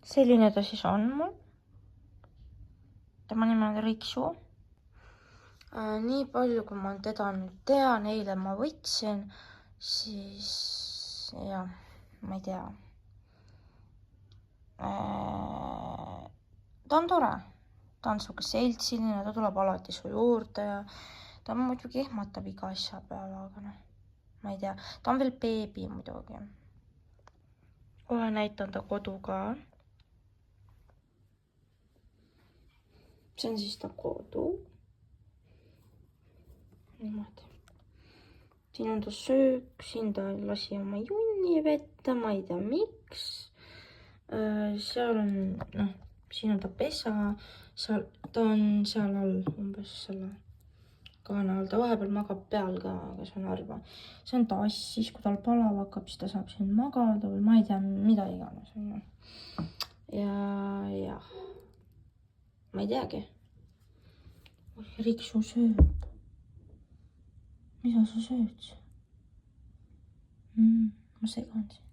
selline ta siis on mul. Tema nimi on Riksu. Nii palju, kui ma teda nüüd tean, eile ma võtsin, siis jah, ma ei tea. Ta on tore, ta on siuke seltsiline, ta tuleb alati su juurde ja ta muidugi ehmatab iga asja peale, aga noh, ma ei tea, ta on veel beebi muidugi. Kohe näitan ta kodu ka. See on siis ta kodu. Niimoodi. Siin on ta söök, siin ta lasi oma junni vette, ma ei tea miks. Seal on, noh, siin on ta pesa, seal, ta on seal all umbes selle kaana all, ta vahepeal magab peal ka, aga see on harva. See on tass, siis kui tal palav hakkab, siis ta saab siin magada või ma ei tea, mida iganes. Ja jah, ma ei teagi. Riksu sööb. Mida sa sööd? Ma segan siin.